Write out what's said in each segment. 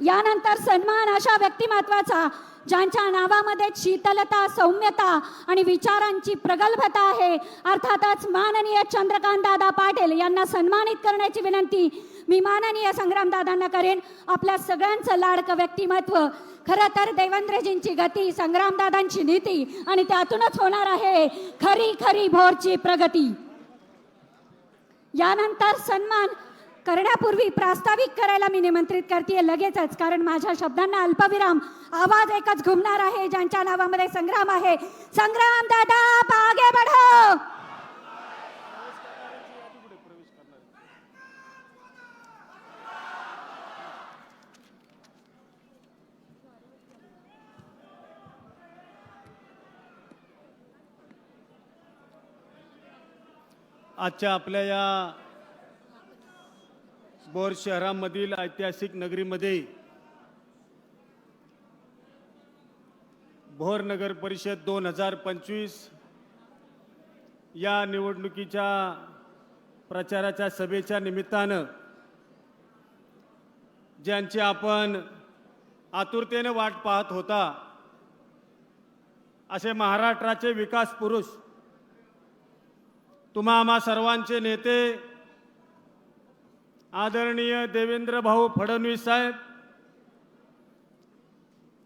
यानंतर सन्मान अशा व्यक्तिमत्वाचा ज्यांच्या नावामध्ये शीतलता, सौम्यता आणि विचारांची प्रगल्भता आहे, अर्थातच माननीय चंद्रकांत दादा पाटील यांना सन्मानित करण्याची विनंती मी माननीय संग्रामदादांना करेन. आपल्या सगळ्यांचं लाडकं व्यक्तिमत्व, खरं तर देवेंद्रजींची गती, संग्रामदादांची नीती आणि त्यातूनच होणार आहे खरी खरी भोरची प्रगती. यानंतर सन्मान करण्यापूर्वी प्रास्ताविक करायला मी निमंत्रित करते लगेचच, कारण माझ्या शब्दांना अल्पविराम, आवाज एकच घुमणार आहे ज्यांच्या नावामध्ये संग्राम आहे. संग्राम दादा आगे बढ़ो. आजच्या आपल्या या भोर शहरामधील ऐतिहासिक नगरीमध्ये भोर नगर परिषद 2025 या निवडणुकीच्या प्रचाराच्या सभेच्या निमित्तानं ज्यांची आपण आतुरतेने वाट पाहत होता, असे महाराष्ट्राचे विकास पुरुष, तुम्हा आम्हा सर्वांचे नेते आदरणीय देवेंद्र भाऊ फडणवीस साहेब,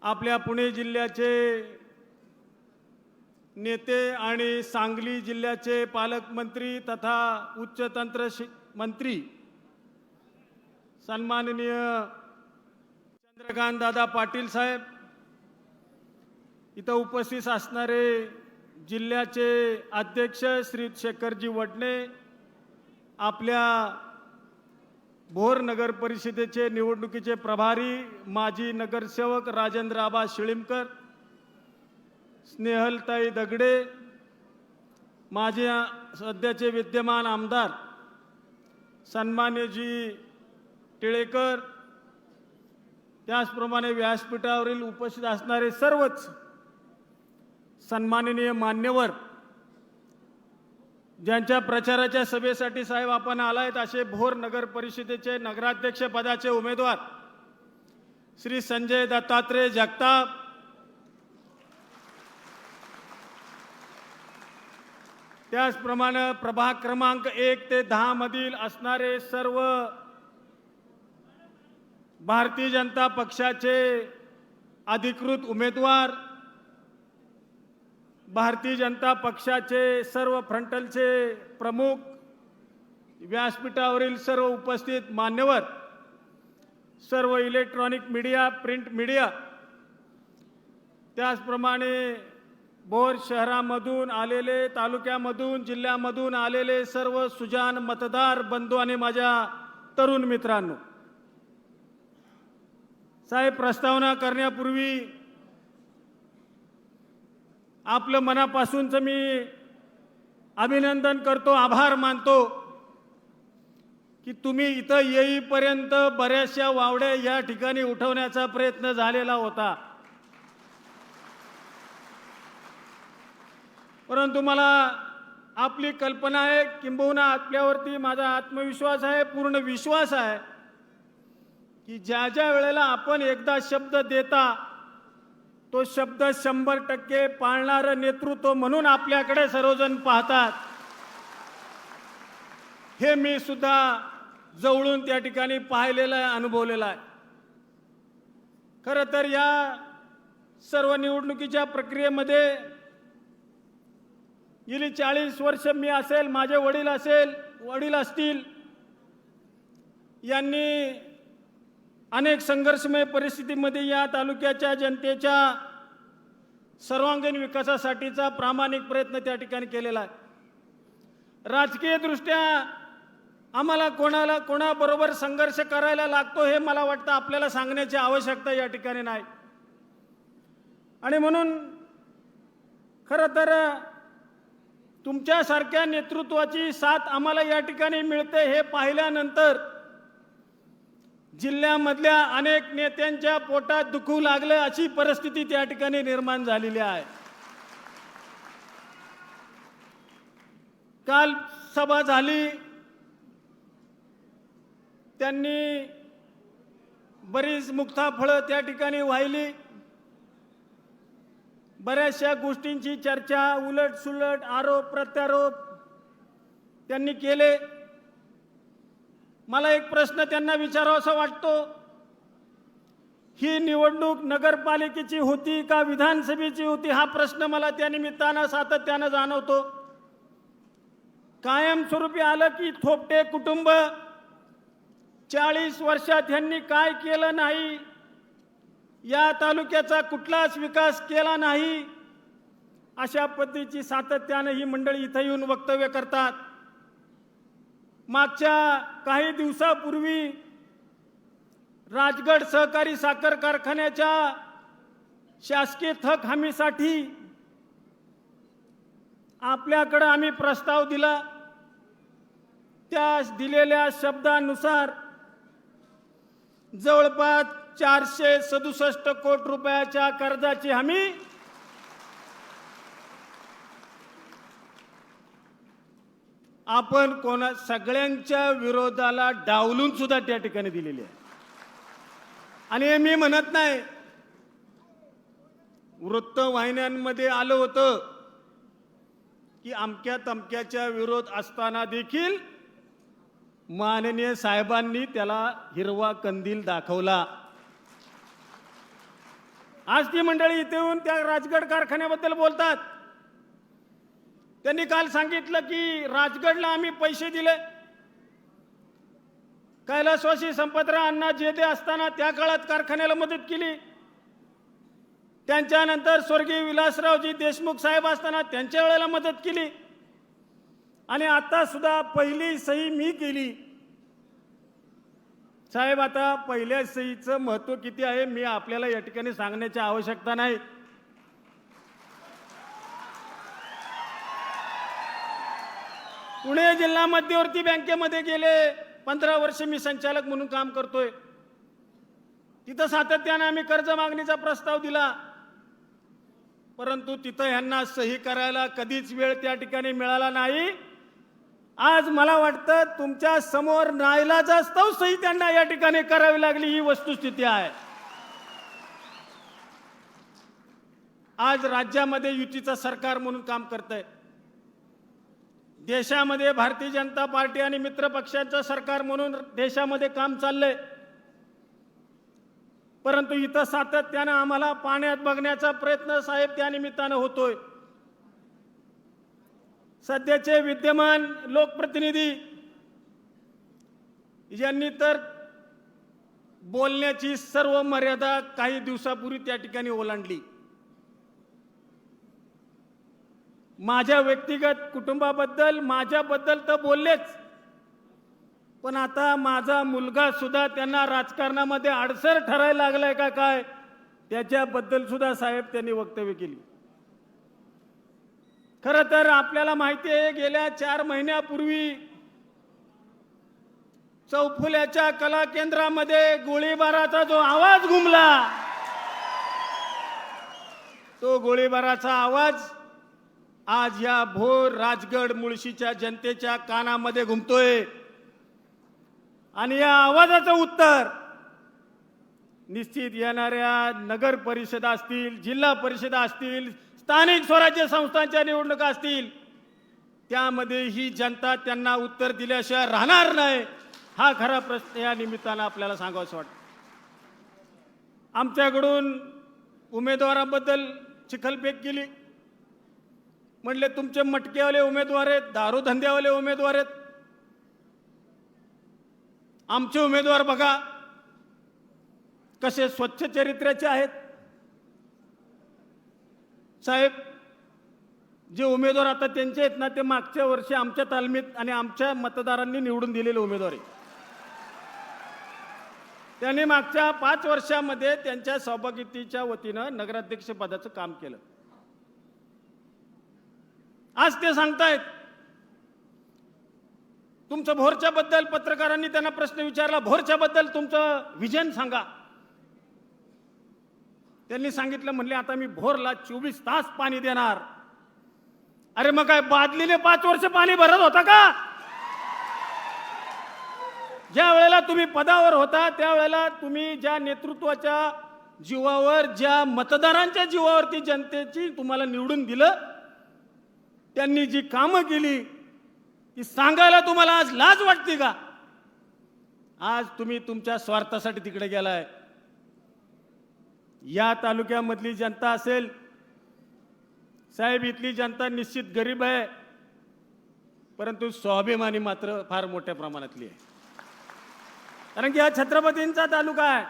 आपल्या पुणे जिल्ह्याचे नेते आणि सांगली जिल्ह्याचे पालकमंत्री तथा उच्च तंत्र मंत्री सन्माननीय चंद्रकांत दादा पाटील साहेब, इथं उपस्थित असणारे जिल्ह्याचे अध्यक्ष श्री शेखरजी वडणे, आपल्या भोर नगर परिषदेचे निवडणुकीचे प्रभारी माजी नगरसेवक राजेंद्र आबा शिळीमकर, स्नेहलताई दगडे, माझे सध्याचे विद्यमान आमदार सन्मान्यजी टिळेकर, त्याचप्रमाणे व्यासपीठावरील उपस्थित असणारे सर्वच सन्माननीय मान्यवर, ज्यांच्या प्रचाराच्या सभेसाठी साहेब आपण आलायत, असे भोर नगर परिषदेचे नगराध्यक्ष पदाचे उमेदवार श्री संजय दत्तात्रय जगताप, त्याचप्रमाणे प्रभाग क्रमांक 1 ते 10 मधील असणारे सर्व भारतीय जनता पक्षाचे अधिकृत उमेदवार, भारतीय जनता पक्षाचे सर्व फ्रंटलचे प्रमुख, व्यासपीठावरील सर्व उपस्थित मान्यवर, सर्व इलेक्ट्रॉनिक मीडिया, प्रिंट मीडिया, त्याचप्रमाणे भोर शहरामधून आलेले, तालुक्यामधून, जिल्ह्यामधून आलेले सर्व सुजाण मतदार बंधू आणि माझ्या तरुण मित्रांनो, साहेब, प्रस्तावना करण्यापूर्वी आपलं मनापासूनचं मी अभिनंदन करतो, आभार मानतो की तुम्ही इथं येईपर्यंत बऱ्याचशा वावड्या या ठिकाणी उठवण्याचा प्रयत्न झालेला होता, परंतु मला आपली कल्पना आहे, किंबहुना आपल्यावरती माझा आत्मविश्वास आहे, पूर्ण विश्वास आहे की ज्या ज्या वेळेला आपण एकदा शब्द देता तो शब्द 100% पाळणारं नेतृत्व म्हणून आपल्याकडे सर्वजण पाहतात, हे मी सुद्धा जवळून त्या ठिकाणी पाहिलेलं आहे, अनुभवलेलं आहे. खरं तर या सर्व निवडणुकीच्या प्रक्रियेमध्ये गेली 40 वर्ष मी असेल, माझे वडील असतील, यांनी अनेक संघर्षमय परिस्थितीमध्ये या तालुक्याच्या जनतेच्या सर्वांगीण विकासासाठीचा प्रामाणिक प्रयत्न त्या ठिकाणी केलेला आहे. राजकीय दृष्ट्या आम्हाला कोणाबरोबर संघर्ष करायला लागतो हे मला वाटतं आपल्याला सांगण्याची आवश्यकता या ठिकाणी नाही. आणि म्हणून खरं तर तुमच्यासारख्या नेतृत्वाची साथ आम्हाला या ठिकाणी मिळते हे पाहिल्यानंतर जिल्ह्यामधल्या अनेक नेत्यांच्या पोटात दुखू लागले अशी परिस्थिती त्या ठिकाणी निर्माण झालेली आहे. काल सभा झाली, त्यांनी बरीच मुक्ताफळं त्या ठिकाणी वाहिली. बऱ्याचशा गोष्टींची चर्चा, उलटसुलट, आरोप प्रत्यारोप त्यांनी केले. मला एक प्रश्न त्यांना विचारावासा वाटतो, ही निवडणूक नगरपालिकेची होती का विधानसभेची होती, हा प्रश्न मला त्या निमित्तानं सातत्यानं जाणवतो. कायमस्वरूपी आलं की थोपटे कुटुंब 40 वर्षात यांनी काय केलं नाही, या तालुक्याचा कुठलाच विकास केला नाही, अशा पद्धतीची सातत्यानं ही मंडळी इथं येऊन वक्तव्य करतात. मागच्या काही दिवसापूर्वी राजगड सहकारी साखर कारखान्याच्या शासकीय थक हमीसाठी आपल्याकडे आम्ही प्रस्ताव दिला. त्या दिलेल्या शब्दानुसार जवळपास 467 कोटी रुपयाच्या कर्जाची हमी आपण सगळ्यांच्या विरोधाला डावलून सुद्धा त्या ठिकाणी दिलेली आहे. आणि हे मी म्हणत नाही, वृत्तवाहिन्यांमध्ये आलं होतं की अमक्या तमक्याच्या विरोध असताना देखील माननीय साहेबांनी त्याला हिरवा कंदील दाखवला. आज ती मंडळी इथे येऊन त्या राजगड कारखान्याबद्दल बोलतात. त्यांनी काल सांगितलं की राजगडला आम्ही पैसे दिले. कैलासवासी संपतराव अण्णा जेदे असताना त्या काळात कारखान्याला मदत केली. त्यांच्यानंतर स्वर्गीय विलासरावजी देशमुख साहेब असताना त्यांच्या वेळेला मदत केली. आणि आता सुद्धा पहिली सही मी केली. साहेब, आता पहिल्या सहीचं महत्त्व किती आहे मी आपल्याला या ठिकाणी सांगण्याची आवश्यकता नाही. पुणे जिल्हा मध्यवर्ती बँकेमध्ये गेले 15 वर्ष मी संचालक म्हणून काम करतोय. तिथं सातत्यानं आम्ही कर्ज मागणीचा प्रस्ताव दिला, परंतु तिथं ह्यांना सही करायला कधीच वेळ त्या ठिकाणी मिळाला नाही. आज मला वाटतं तुमच्या समोर नाईलाजास्तव सही त्यांना या ठिकाणी करावी लागली, ही वस्तुस्थिती आहे. आज राज्यामध्ये युतीचं सरकार म्हणून काम करतंय. देशामध्ये भारतीय जनता पार्टी आणि मित्र पक्षांचं सरकार म्हणून देशामध्ये काम चाललंय. परंतु इथं सातत्यानं आम्हाला पाण्यात बघण्याचा प्रयत्न साहेब त्या निमित्तानं होतोय. सध्याचे विद्यमान लोकप्रतिनिधी यांनी तर बोलण्याची सर्व मर्यादा काही दिवसापूर्वी त्या ठिकाणी ओलांडली. माझ्या व्यक्तिगत कुटुंबाबद्दल, माझ्याबद्दल तर बोललेच, पण आता माझा मुलगा सुद्धा त्यांना राजकारणामध्ये अडसर ठरायला लागलाय का काय, त्याच्याबद्दल सुद्धा साहेब त्यांनी वक्तव्य केली. खरं तर आपल्याला माहिती आहे, गेल्या 4 महिन्यापूर्वी चौफुल्याच्या कला केंद्रामध्ये गोळीबाराचा जो आवाज घुमला, तो गोळीबाराचा आवाज आज या भोर राजगड मुळशीच्या जनतेच्या कानामध्ये घुमतोय. आणि या आवाजाचं उत्तर निश्चित येणाऱ्या नगर परिषदा असतील, जिल्हा परिषदा असतील, स्थानिक स्वराज्य संस्थांच्या निवडणुका असतील, त्यामध्ये ही जनता त्यांना उत्तर दिल्याशिवाय राहणार नाही, हा खरा प्रश्न या निमित्तानं आपल्याला सांगावंसं वाटतं. आमच्याकडून उमेदवाराबद्दल चिखलफेक केली. म्हणले तुमचे मटकेवाले उमेदवार आहेत, दारू धंद्यावाले उमेदवार आहेत. आमचे उमेदवार बघा कसे स्वच्छ चरित्र्याचे आहेत. साहेब, जे उमेदवार आता त्यांचे आहेत ना, ते मागच्या वर्षी आमच्या तालमीत आणि आमच्या मतदारांनी निवडून दिलेले उमेदवार आहेत. त्यांनी मागच्या 5 वर्षामध्ये त्यांच्या सौभाग्यवतीच्या वतीनं नगराध्यक्ष पदाचं काम केलं. आज ते सांगतायत तुमचं भोरच्या बद्दल, पत्रकारांनी त्यांना प्रश्न विचारला, भोरच्या बद्दल तुमचं विजन सांगा. त्यांनी सांगितलं, म्हणले आता मी भोरला 24 तास पाणी देणार. अरे मग काय बादलीने 5 वर्ष पाणी भरत होता का? ज्या वेळेला वेळेला तुम्ही पदावर होता त्यावेळेला तुम्ही ज्या नेतृत्वाच्या जीवावर, ज्या मतदारांच्या जीवावरती जनतेची तुम्हाला निवडून दिलं, त्यांनी जी कामं केली ती सांगायला तुम्हाला आज लाज वाटते का? आज तुम्ही तुमच्या स्वार्थासाठी तिकडे गेलाय. या तालुक्यामधली जनता असेल साहेब, इथली जनता निश्चित गरीब आहे, परंतु स्वाभिमानी मात्र फार मोठ्या प्रमाणातली आहे. कारण की हा छत्रपतींचा तालुका आहे.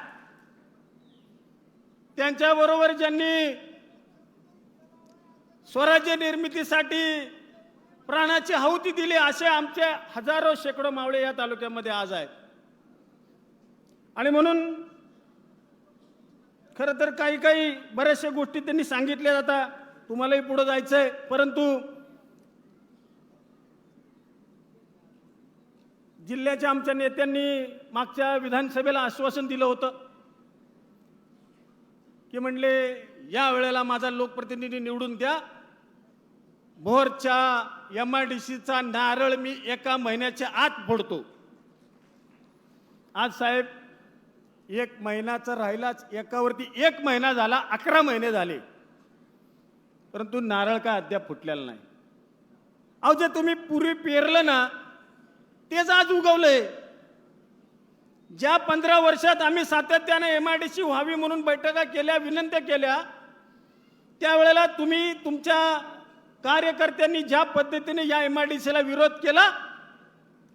त्यांच्याबरोबर ज्यांनी स्वराज्य निर्मितीसाठी प्राणाची आहुती दिली असे आमचे हजारो शेकडो मावळे या तालुक्यामध्ये आज आहेत. आणि म्हणून खरं तर काही बऱ्याचशा गोष्टी त्यांनी सांगितल्या जातात, तुम्हालाही पुढे जायचंय, परंतु जिल्ह्याच्या आमच्या नेत्यांनी मागच्या विधानसभेला आश्वासन दिलं होतं की म्हणले या वेळेला माझा लोकप्रतिनिधी निवडून द्या, भोरच्या MIDCचा नारळ मी 1 महिन्याच्या आत फोडतो. आज साहेब 1 महिन्याचा राहिलाच, एकावरती 1 महिना झाला, 11 महिने झाले, परंतु नारळ काय अद्याप फुटलेला नाही. अहो, जे तुम्ही पूर्वी पेरलं ना तेच आज उगवलंय. ज्या 15 वर्षात आम्ही सातत्याने MIDC व्हावी म्हणून बैठका केल्या, विनंत्या केल्या, त्यावेळेला तुम्ही तुमच्या कार्यकर्त्यांनी ज्या पद्धतीने या MIDCला विरोध केला,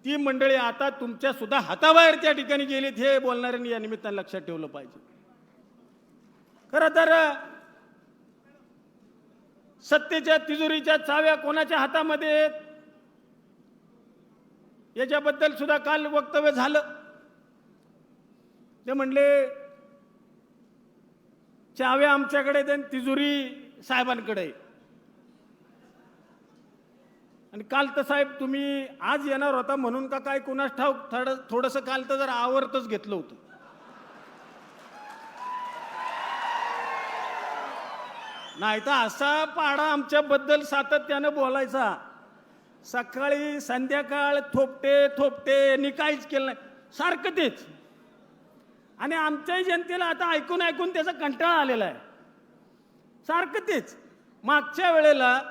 ती मंडळी आता तुमच्या सुद्धा हाताबाहेर त्या ठिकाणी गेलीत, हे बोलणाऱ्यांनी या निमित्तानं लक्षात ठेवलं पाहिजे. खरं तर सत्तेच्या तिजोरीच्या चाव्या कोणाच्या हातामध्ये आहेत याच्याबद्दल सुद्धा काल वक्तव्य झालं. ते म्हणले चाव्या आमच्याकडे आणि तिजोरी साहेबांकडे. आणि काल तर साहेब तुम्ही आज येणार होता म्हणून का काय कुणास ठाऊक थोडंसं काल तर जरा आवर्तच घेतलं होतं. नाही तर असा पाडा आमच्याबद्दल सातत्यानं बोलायचा, सकाळी संध्याकाळ थोपटे यांनी काहीच केलं नाही, सारखं तेच. आणि आमच्याही जनतेला आता ऐकून ऐकून त्याचा कंटाळा आलेला आहे, सारखं तेच. मागच्या वेळेला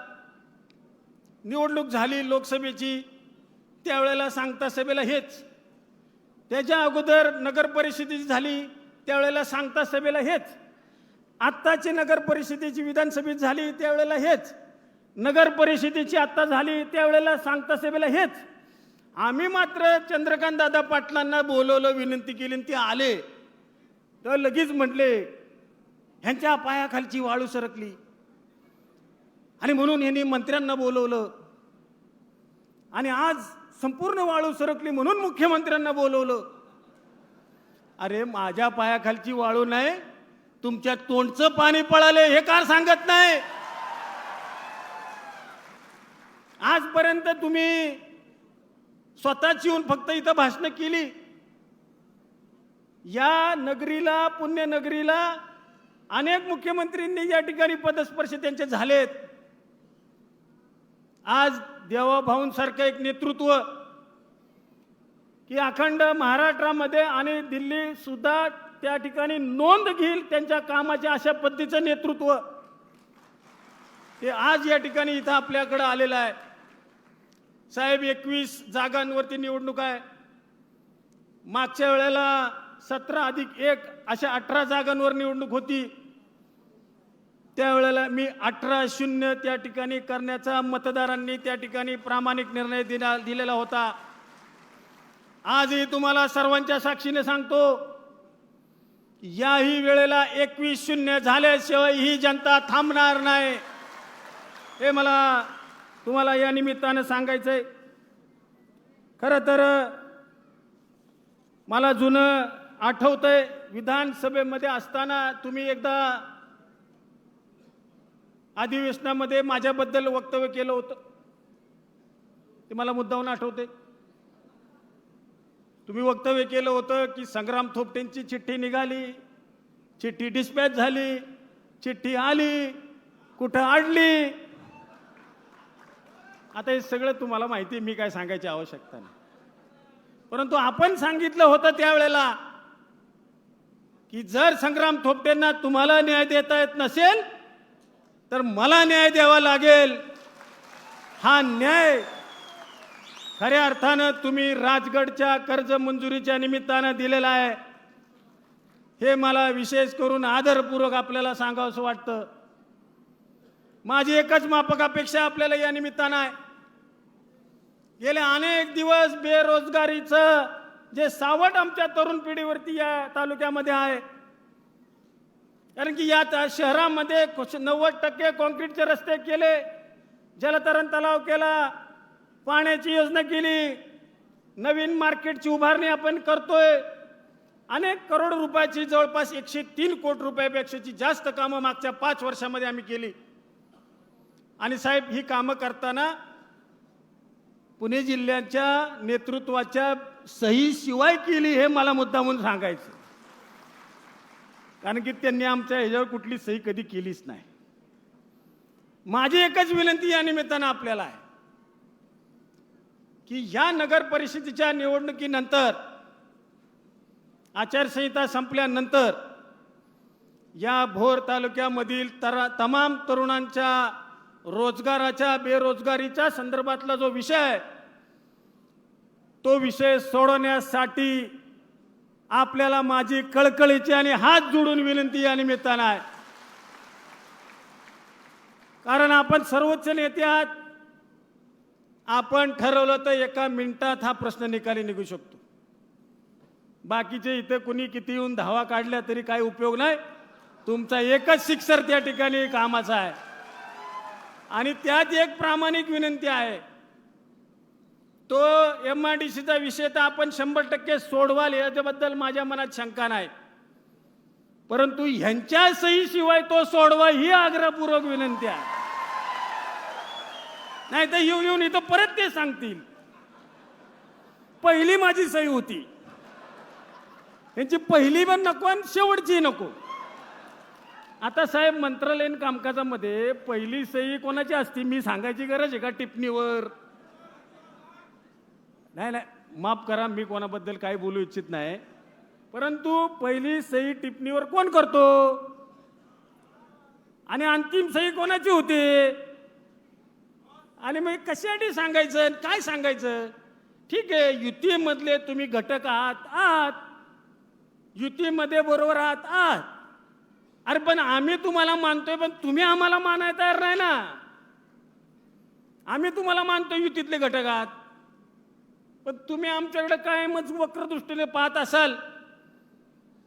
निवडणूक झाली लोकसभेची, त्यावेळेला सांगता सभेला हेच. त्याच्या अगोदर नगर परिषदेची झाली त्यावेळेला सांगता सभेला हेच. आत्ताची नगर परिषदेची विधानसभेत झाली त्यावेळेला हेच. नगर परिषदेची आत्ता झाली त्यावेळेला सांगता सभेला हेच. आम्ही मात्र चंद्रकांत दादा पाटलांना बोलवलं, विनंती केली, ते आले तर लगेच म्हटले ह्यांच्या पायाखालची वाळू सरकली आणि म्हणून यांनी मंत्र्यांना बोलवलं. आणि आज संपूर्ण वाळू सरकली म्हणून मुख्यमंत्र्यांना बोलवलं. अरे माझ्या पायाखालची वाळू नाही, तुमच्या तोंडचं पाणी पळाले हे का सांगत नाही? आजपर्यंत तुम्ही स्वतःच येऊन फक्त इथं भाषणं केली. या नगरीला, पुण्यनगरीला अनेक मुख्यमंत्र्यांनी या ठिकाणी पदस्पर्श त्यांचे झालेत. आज देवाभाऊंसारखं एक नेतृत्व की अखंड महाराष्ट्रामध्ये आणि दिल्ली सुद्धा त्या ठिकाणी नोंद घेईल त्यांच्या कामाचे, अशा पद्धतीचं नेतृत्व ते आज या ठिकाणी इथं आपल्याकडे आलेलं आहे. साहेब 21 जागांवरती निवडणूक आहे. मागच्या वेळेला 17+1 अशा 18 जागांवर निवडणूक होती. त्यावेळेला मी 18-0 त्या ठिकाणी करण्याचा मतदारांनी त्या ठिकाणी प्रामाणिक निर्णय दिलेला होता. आजही तुम्हाला सर्वांच्या साक्षीने सांगतो, याही वेळेला 21-0 झाल्याशिवाय ही जनता थांबणार नाही, हे मला तुम्हाला या निमित्तानं सांगायचंय. खरं तर मला जुनं आठवतंय, विधानसभेमध्ये असताना तुम्ही एकदा अधिवेशनामध्ये माझ्याबद्दल वक्तव्य केलं होतं, ते मला मुद्दामून आठवते. तुम्ही वक्तव्य केलं होतं की संग्राम थोपटेंची चिठ्ठी निघाली, चिठ्ठी डिस्पॅच झाली, चिठ्ठी आली, कुठं अडली. आता हे सगळं तुम्हाला माहिती आहे, मी काय सांगायची आवश्यकता नाही. परंतु आपण सांगितलं होतं त्यावेळेला की जर संग्राम थोपटेंना तुम्हाला न्याय देता येत नसेल तर मला न्याय द्यावा लागेल. हा न्याय खऱ्या अर्थानं तुम्ही राजगडच्या कर्ज मंजुरीच्या निमित्तानं दिलेला आहे. हे मला विशेष करून आदरपूर्वक आपल्याला सांगावंसं वाटतं. माझी एकच माफक अपेक्षा आपल्याला या निमित्तानं आहे. गेले अनेक दिवस बेरोजगारीचं जे सावट आमच्या तरुण पिढीवरती या तालुक्यामध्ये आहे, कारण की या शहरामध्ये 90% कॉन्क्रीटचे रस्ते केले, जलतरण तलाव केला, पाण्याची योजना केली, नवीन मार्केटची उभारणी आपण करतोय. अनेक करोड रुपयाची जवळपास 103 कोटी रुपयापेक्षाची जास्त कामं मागच्या 5 वर्षामध्ये आम्ही केली. आणि साहेब, ही कामं करताना पुणे जिल्ह्याच्या नेतृत्वाच्या सही शिवाय केली, हे मला मुद्दामून सांगायचं. कारण की त्यांनी आमच्या ह्याच्यावर कुठली सही कधी केलीच नाही. माझी एकच विनंती या निमित्तानं आपल्याला आहे की या नगर परिषदेच्या निवडणुकीनंतर, आचारसंहिता संपल्यानंतर या भोर तालुक्यामधील तमाम तरुणांच्या रोजगाराच्या, बेरोजगारीच्या संदर्भातला जो विषय आहे, तो विषय सोडवण्यासाठी आपल्याला माझी कळकळीची आणि हात जोडून विनंती या निमित्तानं आहे. कारण आपण सर्वोच्च नेते आहात. आपण ठरवलं तर एका मिनिटात हा प्रश्न निकाली निघू शकतो. बाकीचे इथे कुणी किती येऊन धावा काढल्या तरी काही उपयोग नाही. तुमचा एकच सिक्सर त्या ठिकाणी कामाचा आहे. आणि त्यात एक प्रामाणिक विनंती आहे, तो MIDCचा विषय तर आपण 100% सोडवाल याच्याबद्दल माझ्या मनात शंका नाही. परंतु ह्यांच्या सहीशिवाय तो सोडवा ही आग्रहपूर्वक विनंती आहे. नाही तर येऊन इथं परत ते सांगतील पहिली माझी सही होती. यांची पहिली पण नको आणि शेवटची नको. आता साहेब, मंत्रालयीन कामकाजामध्ये पहिली सही कोणाची असती मी सांगायची गरज आहे का टिप्पणीवर? नाही, माफ करा, मी कोणाबद्दल काही बोलू इच्छित नाही. परंतु पहिली सही टिप्पणीवर कोण करतो आणि अंतिम सही कोणाची होते? आणि मग कशासाठी सांगायचं, काय सांगायचं? ठीक आहे, युतीमधले तुम्ही घटक आहात, युतीमध्ये बरोबर आहात. अरे पण आम्ही तुम्हाला मानतोय, पण तुम्ही आम्हाला मानायला तयार नाही ना. आम्ही तुम्हाला मानतोय युतीतले घटक आहात, पण तुम्ही आमच्याकडे कायमच वक्र दृष्टीने पाहत असाल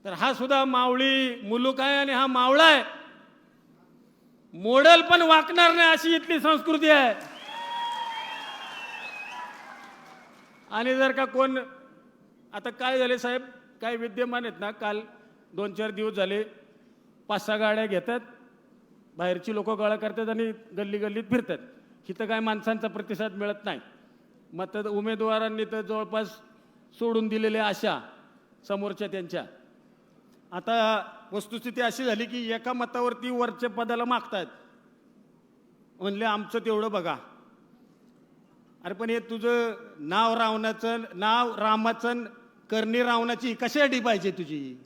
तर हा सुद्धा मावळी मुलूक आहे आणि हा मावळा आहे. मॉडेल पण वाकणार नाही अशी इथली संस्कृती आहे. आणि जर का कोण, आता काय झाले साहेब, काय विद्यमान आहेत ना, काल 2-4 दिवस झाले 5-6 गाड्या घेतात, बाहेरची लोक गोळा करतात आणि गल्ली गल्लीत फिरतात. इथं काय माणसांचा प्रतिसाद मिळत नाही. मग उमेदवारांनी तर जवळपास सोडून दिलेले आशा समोरच्या त्यांच्या. आता वस्तुस्थिती अशी झाली की एका मतावरती वरच्या पदाला मागतायत. म्हणले आमचं तेवढं बघा. अरे पण हे तुझं नाव रामाचं करणी रावणाची कशासाठी पाहिजे तुझी?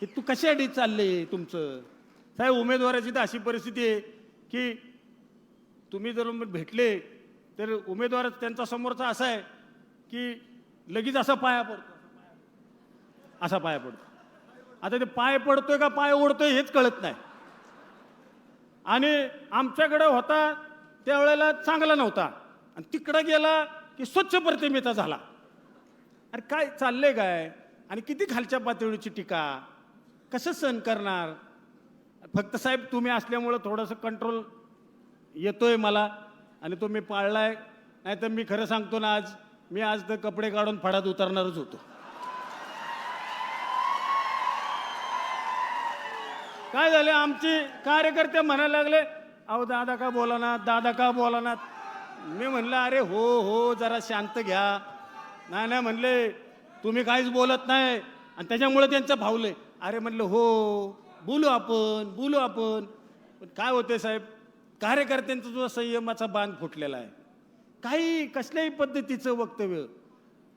हे तू कशासाठी चालले तुमचं? साहेब, उमेदवाराची तर अशी परिस्थिती आहे की तुम्ही जर भेटले तर उमेदवार त्यांचा समोरचा असा आहे की लगेच असा पाया पडतो. आता ते पाय पडतोय का पाय ओढतोय हेच कळत नाही. आणि आमच्याकडे होता त्यावेळेला चांगला नव्हता आणि तिकडं गेला की स्वच्छ प्रतिमेचा झाला. अरे काय चाललंय काय? आणि किती खालच्या पातळीची टीका, कसं सहन करणार? फक्त साहेब तुम्ही असल्यामुळं थोडंसं कंट्रोल येतोय मला आणि तो मी पाळलाय. नाही तर मी खरं सांगतो ना, आज तर कपडे काढून फडात उतरणारच होतो. काय झाले, आमचे कार्यकर्ते म्हणायला लागले, अहो दादा का बोला ना. मी म्हणलं अरे हो जरा शांत घ्या. नाही म्हणले तुम्ही काहीच बोलत नाही आणि त्याच्यामुळे त्यांचं भावलंय. अरे म्हणलं हो बोलू आपण. पण काय होते साहेब, कार्यकर्त्यांचा जो संयमाचा बांध फुटलेला आहे. काही कसल्याही पद्धतीचं वक्तव्य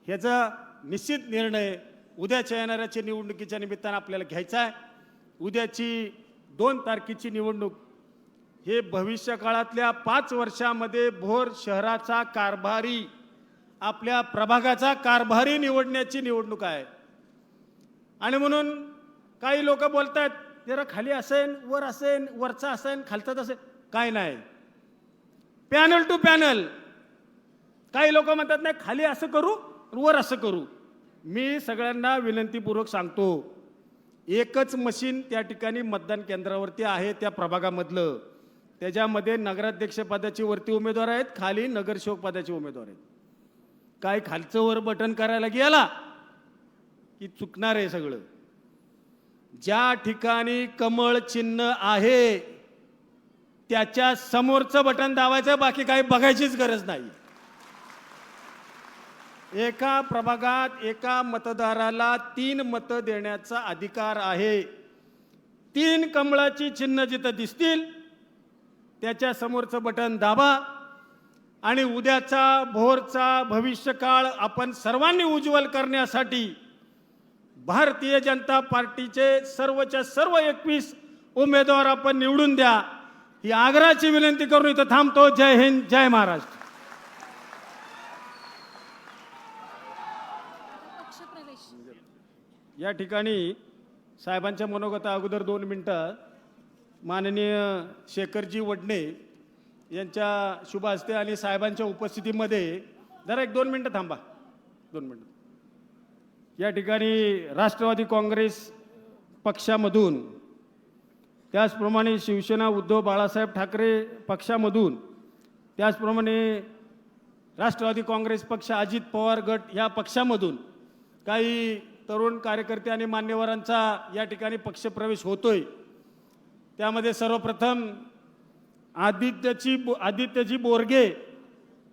ह्याचा निश्चित निर्णय उद्याच्या येणाऱ्याच्या निवडणुकीच्या निमित्तानं आपल्याला घ्यायचा आहे. उद्याची 2 तारखेची निवडणूक हे भविष्य काळातल्या 5 वर्षामध्ये भोर शहराचा कारभारी, आपल्या प्रभागाचा कारभारी निवडण्याची निवडणूक आहे. आणि म्हणून काही लोक बोलतात जरा खाली असेल, वर असेल, वरचा असेल, खालचाच असेल. काय नाही, पॅनल टू पॅनल. काही लोक म्हणतात नाही खाली असं करू, वर असं करू. मी सगळ्यांना विनंतीपूर्वक सांगतो, एकच मशीन त्या ठिकाणी मतदान केंद्रावरती आहे त्या प्रभागामधलं. त्याच्यामध्ये नगराध्यक्ष पदाचे वरती उमेदवार आहेत, खाली नगरसेवक पदाचे उमेदवार आहेत. काय खालचं वर बटन करायला गेला की चुकणार आहे सगळं. ज्या ठिकाणी कमळ चिन्ह आहे त्याच्या समोरचं बटन दाबायचं, बाकी काही बघायचीच गरज नाही. एका प्रभागात एका मतदाराला 3 मतं देण्याचा अधिकार आहे. 3 कमळाची चिन्ह जिथं दिसतील त्याच्या समोरचं बटन दाबा आणि उद्याचा भोरचा भविष्यकाळ आपण सर्वांनी उज्ज्वल करण्यासाठी भारतीय जनता पार्टीचे सर्वच्या सर्व 21 उमेदवार आपण निवडून द्या, ही आग्रहाची विनंती करून इथं थांबतो. जय हिंद, जय महाराष्ट्र. या ठिकाणी साहेबांच्या मनोगता अगोदर 2 मिनिटं माननीय शेखरजी वडणे यांच्या शुभ हस्ते आणि साहेबांच्या उपस्थितीमध्ये जरा 1-2 मिनिटं थांबा. 2 मिनिटं. या ठिकाणी राष्ट्रवादी काँग्रेस पक्षामधून, त्याचप्रमाणे शिवसेना उद्धव बाळासाहेब ठाकरे पक्षामधून, त्याचप्रमाणे राष्ट्रवादी काँग्रेस पक्ष अजित पवार गट या पक्षामधून काही तरुण कार्यकर्ते आणि मान्यवरांचा या ठिकाणी पक्षप्रवेश होतोय. त्यामध्ये सर्वप्रथम आदित्यजी बोरगे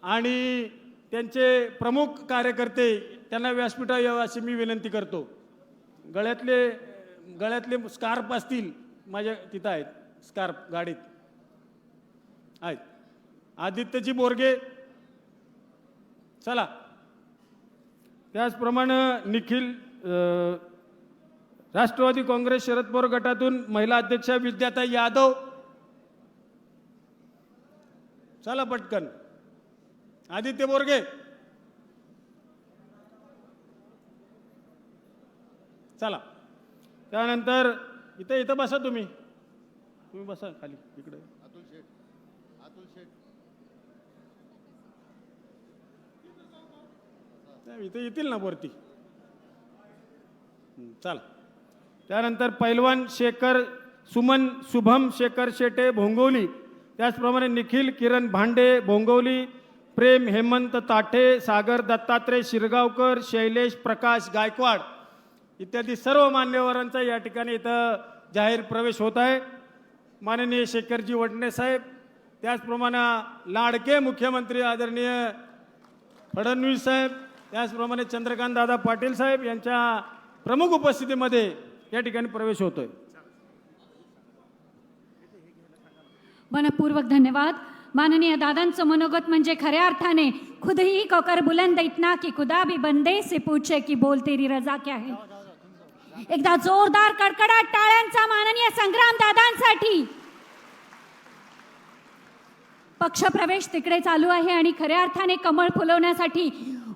आणि त्यांचे प्रमुख कार्यकर्ते त्यांना व्यासपीठावर यावं अशी मी विनंती करतो. गळ्यातले स्कार्फ असतील माझ्या तिथं आहेत, स्कार्फ गाडीत आहेत. आदित्यजी बोरगे चला. त्याचप्रमाणे निखिल राष्ट्रवादी काँग्रेस शरद पवार गटातून महिला अध्यक्षा विद्याताई यादव चला पटकन. आदित्य बोरगे चला. त्यानंतर इथं बसा, तुम्ही बसा खाली इकडे. अतुल शेठ इथे येतील ना वरती. चला. त्यानंतर पैलवान शुभम शेखर शेटे भोंगवली, त्याचप्रमाणे निखिल किरण भांडे भोंगवली, प्रेम हेमंत ताठे, सागर दत्तात्रय शिरगावकर, शैलेश प्रकाश गायकवाड इत्यादी सर्व मान्यवरांचा या ठिकाणी इथं जाहीर प्रवेश होत आहे. माननीय शेखरजी वडणे साहेब, त्याचप्रमाणे लाडके मुख्यमंत्री आदरणीय फडणवीस साहेब, त्याचप्रमाणे चंद्रकांत दादा पाटील साहेब यांच्या प्रमुख उपस्थितीमध्ये या ठिकाणी प्रवेश होतोय. मनपूर्वक धन्यवाद. माननीय दादांचं मनोगत म्हणजे खऱ्या अर्थाने खुद ही कोकर बुलंद इतना कि खुदा भी बंदे से पूछे कि बोल तेरी रजा क्या है. एकदा जोरदार कडकडाट टाळ्यांचा माननीय संग्राम दादांसाठी. पक्षप्रवेश तिकडे चालू आहे आणि खऱ्या अर्थाने कमळ फुलवण्यासाठी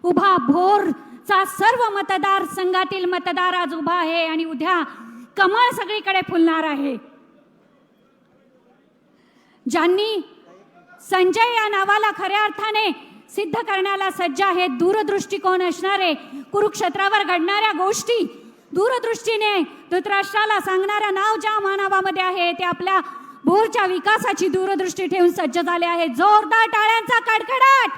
उभा भोरचा सर्व मतदार संघातील मतदार आज उभा आहे आणि उद्या कमळ सगळीकडे फुलणार आहे. ज्यांनी संजय या नावाला खऱ्या अर्थाने सिद्ध करण्याला सज्ज आहेत, दूरदृष्टिकोन असणारे, कुरुक्षेत्रावर घडणाऱ्या गोष्टी दूरदृष्टीने धृतराष्ट्राला सांगणारा नाव ज्या मानावामध्ये आहे ते आपल्या भोरच्या विकासाची दूरदृष्टी ठेवून सज्ज झाले आहे. जोरदार टाळ्यांचा कडकडाट.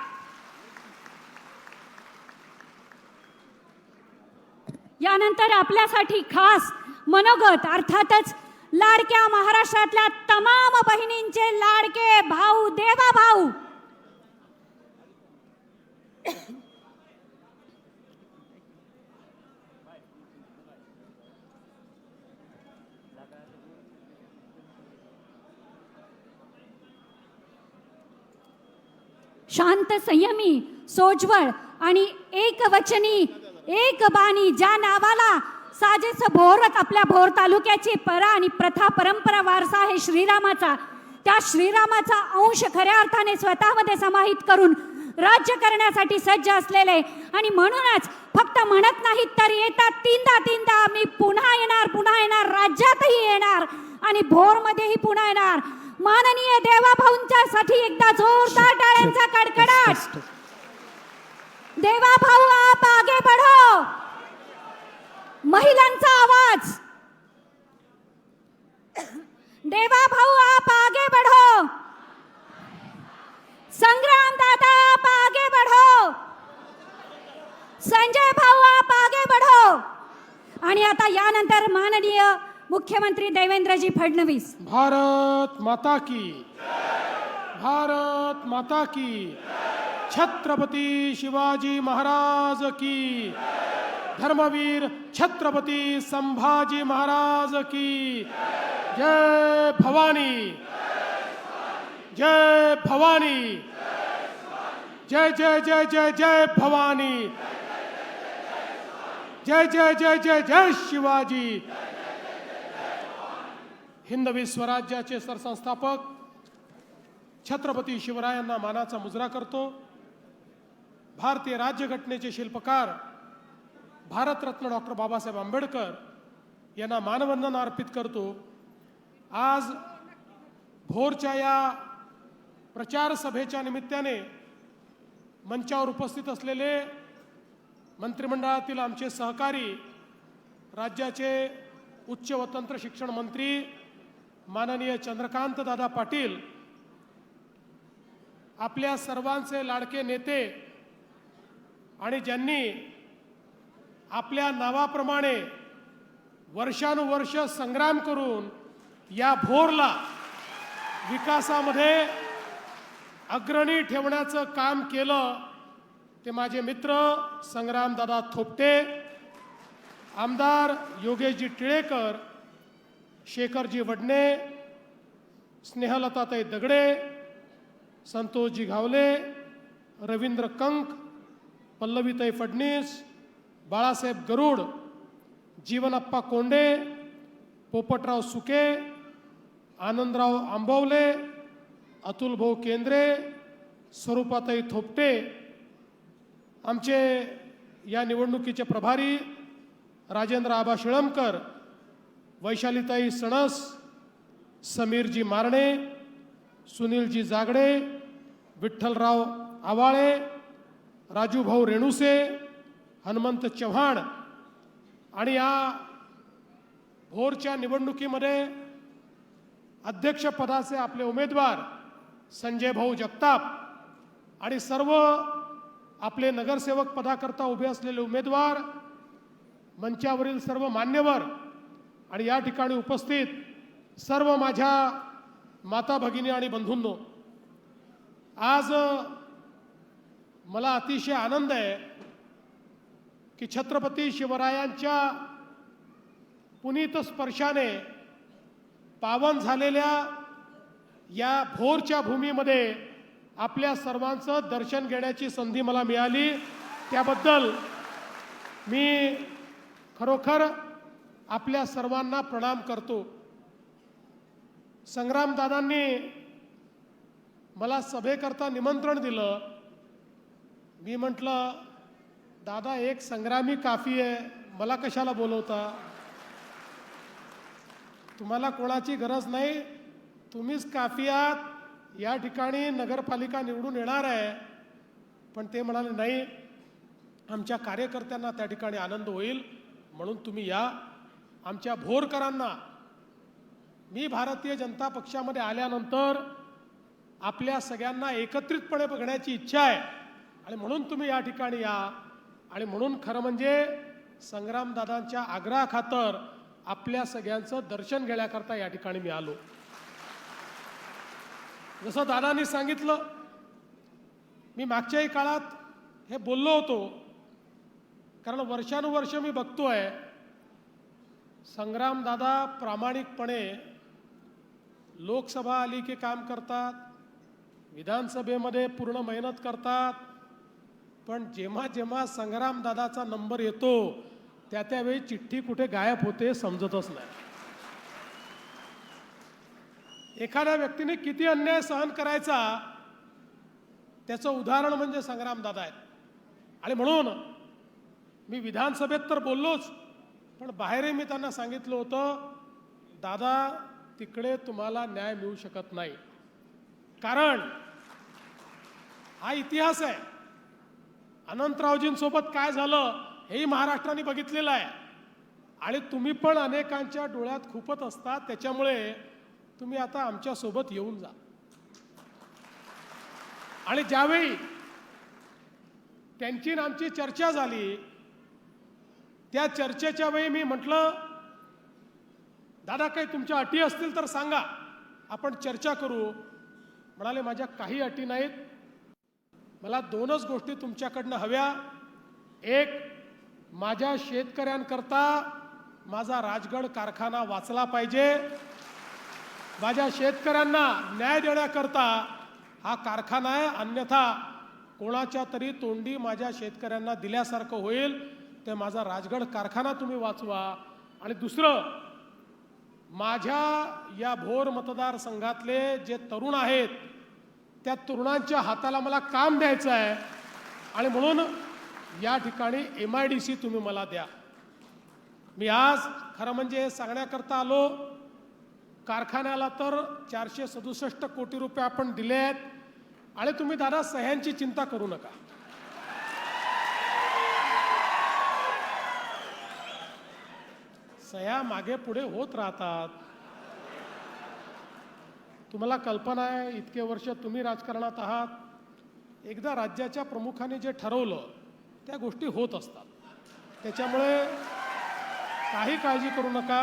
यानंतर आपल्यासाठी खास मनोगत, अर्थातच लाडक्या महाराष्ट्रातल्या तमाम बहिणींचे लाडके भाऊ देवा भाऊ शांत, संयमी, सोज्वळ आणि एकवचनी एक बाणी ज्या नावाला साजेस भोरत आपल्या भोर तालुक्याची परा आणि प्रथा परंपरा वारसा आहे श्रीरामाचा, त्या श्रीरामाचा अंश खऱ्या अर्थाने स्वतःमध्ये समाहित करून राज्य करण्यासाठी सज्ज असलेले आणि म्हणूनच फक्त म्हणत नाहीत तर येतात तीनदा आम्ही पुन्हा येणार राज्यातही येणार आणि भोरमध्येही पुन्हा येणार. माननीय देवाभाऊंच्यासाठी एकदा जोरदार टाळ्यांचा कडकडाट. देवाभाऊ आप आगे बढ़ो. महिलांचा आवाज. देवाभाऊ आप आगे बढ़ो. संग्राम दादा आप आगे बढ़ो. संजय भाऊ आप आगे बढ़ो. आणि आता यानंतर माननीय मुख्यमंत्री देवेंद्रजी फडणवीस. भारत माता की, भारत माता की, छत्रपती शिवाजी महाराज की, धर्मवीर छत्रपती संभाजी महाराज की. जय भवानी, जय भवानी, जय जय जय जय जय भवानी, जय जय जय जय जय शिवाजी. हिंदवी स्वराज्याचे सरसंस्थापक छत्रपती शिवरायांना मानाचा मुजरा करतो. भारतीय राज्यघटनेचे शिल्पकार भारतरत्न डॉक्टर बाबासाहेब आंबेडकर यांना मानवंदना अर्पित करतो. आज भोरच्या या प्रचार सभेच्या निमित्ताने मंचावर उपस्थित असलेले मंत्रिमंडळातील आमचे सहकारी, राज्याचे उच्च व तंत्र शिक्षण मंत्री माननीय चंद्रकांत दादा पाटील, आपल्या सर्वांचे लाडके नेते आणि ज्यांनी आपल्या नावाप्रमाणे वर्षानुवर्ष संग्राम करून या भोरला विकासामध्ये अग्रणी ठेवण्याचं काम केलं, ते माझे मित्र संग्रामदादा थोपटे, आमदार योगेशजी टिळेकर, शेखरजी वडणे, स्नेहलताताई दगडे, संतोषजी घावले, रवींद्र कंक, पल्लवीताई फडणीस, बाळासाहेब गरुड, जीवनप्पा कोंडे, पोपटराव सुके, आनंदराव आंबवले, अतुलभाऊ केंद्रे, स्वरूपाताई थोपटे, आमचे या निवडणुकीचे प्रभारी राजेंद्र आबा शिळमकर, वैशालीताई सणस, समीरजी मारणे, सुनीलजी जागडे, विठ्ठलराव आवाळे, राजूभाऊ रेणुसे, हनुमंत चव्हाण आणि या भोरच्या निवडणुकीमध्ये अध्यक्षपदाचे आपले उमेदवार संजय भाऊ जगताप आणि सर्व आपले नगरसेवक पदाकरता उभे असलेले उमेदवार, मंचावरील सर्व मान्यवर आणि या ठिकाणी उपस्थित सर्व माझ्या माता भगिनी आणि बंधूंनो, आज मला अतिशय आनंद आहे की छत्रपती शिवरायांच्या पुनीत स्पर्शाने पावन झालेल्या या भोरच्या भूमीमध्ये आपल्या सर्वांचं दर्शन घेण्याची संधी मला मिळाली. त्याबद्दल मी खरोखर आपल्या सर्वांना प्रणाम करतो. संग्रामदादांनी मला सभेकरता निमंत्रण दिलं. मी म्हटलं, दादा एक संग्रामी काफी आहे, मला कशाला बोलवता? तुम्हाला कोणाची गरज नाही, तुम्हीच काफी आहात. या ठिकाणी नगरपालिका निवडून येणार आहे. पण ते म्हणाले, नाही, आमच्या कार्यकर्त्यांना त्या ठिकाणी आनंद होईल म्हणून तुम्ही या. आमच्या भोरकरांना, मी भारतीय जनता पक्षामध्ये आल्यानंतर आपल्या सगळ्यांना एकत्रितपणे बघण्याची इच्छा आहे आणि म्हणून तुम्ही या ठिकाणी या. आणि म्हणून खरं म्हणजे संग्रामदादांच्या आग्रहाखातर आपल्या सगळ्यांचं दर्शन घेण्याकरता या ठिकाणी मी आलो. जसं दादांनी सांगितलं, मी मागच्याही काळात हे बोललो होतो, कारण वर्षानुवर्ष मी बघतोय संग्रामदादा प्रामाणिकपणे लोकसभा आली की काम करतात, विधानसभेमध्ये पूर्ण मेहनत करतात, पण जेव्हा जेव्हा संग्रामदादाचा नंबर येतो त्यावेळी चिठ्ठी कुठे गायब होते समजतच नाही. एखाद्या व्यक्तीने किती अन्याय सहन करायचा त्याचं उदाहरण म्हणजे संग्रामदादा आहेत. आणि म्हणून मी विधानसभेत तर बोललोच, पण बाहेरही मी त्यांना सांगितलं होतं, दादा तिकडे तुम्हाला न्याय मिळू शकत नाही, कारण हा इतिहास आहे. अनंतरावजींसोबत काय झालं हेही महाराष्ट्राने बघितलेलं आहे. आणि तुम्ही पण अनेकांच्या डोळ्यात खूपत असतात, त्याच्यामुळे तुम्ही आता आमच्यासोबत येऊन जा. आणि ज्यावेळी त्यांची आणि आमची चर्चा झाली, त्या चर्चेच्या वेळी मी म्हटलं, दादा काही तुमच्या अटी असतील तर सांगा, आपण चर्चा करू. म्हणाले माझ्या काही अटी नाहीत, मला दोनच गोष्टी तुमच्याकडनं हव्या. एक, माझ्या शेतकऱ्यांकरता माझा राजगड कारखाना वाचला पाहिजे. माझ्या शेतकऱ्यांना न्याय देण्याकरता हा कारखाना आहे, अन्यथा कोणाच्या तरी तोंडी माझ्या शेतकऱ्यांना दिल्यासारखं होईल. ते माझा राजगड कारखाना तुम्ही वाचवा. आणि दुसरं, माझ्या या भोर मतदारसंघातले जे तरुण आहेत त्या तरुणांच्या हाताला मला काम द्यायचं आहे. आणि म्हणून या ठिकाणी MIDC तुम्ही मला द्या. मी आज खरं म्हणजे हे सांगण्याकरता आलो, कारखान्याला तर 467 कोटी रुपये आपण दिले आहेत. आणि तुम्ही दादा सह्यांची चिंता करू नका. सह्या मागे पुढे होत राहतात. तुम्हाला कल्पना आहे, इतके वर्ष तुम्ही राजकारणात आहात, एकदा राज्याच्या प्रमुखाने जे ठरवलं त्या गोष्टी होत असतात. त्याच्यामुळे काही काळजी करू नका.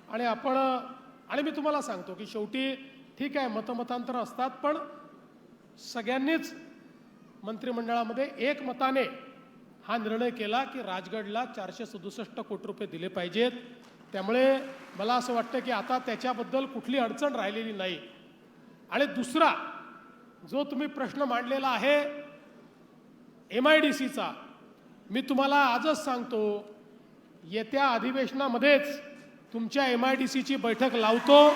आणि मी तुम्हाला सांगतो की शेवटी ठीक आहे, मतमतांतर असतात, पण सगळ्यांनीच मंत्रिमंडळामध्ये एकमताने हा निर्णय केला की राजगडला 467 कोटी रुपये दिले पाहिजेत. त्यामुळे मला असं वाटतं की आता त्याच्याबद्दल कुठली अडचण राहिलेली नाही. आणि दुसरा जो तुम्ही प्रश्न मांडलेला आहे MIDCचा, मी तुम्हाला आजच सांगतो, येत्या अधिवेशनामध्येच तुमच्या MIDCची बैठक लावतो.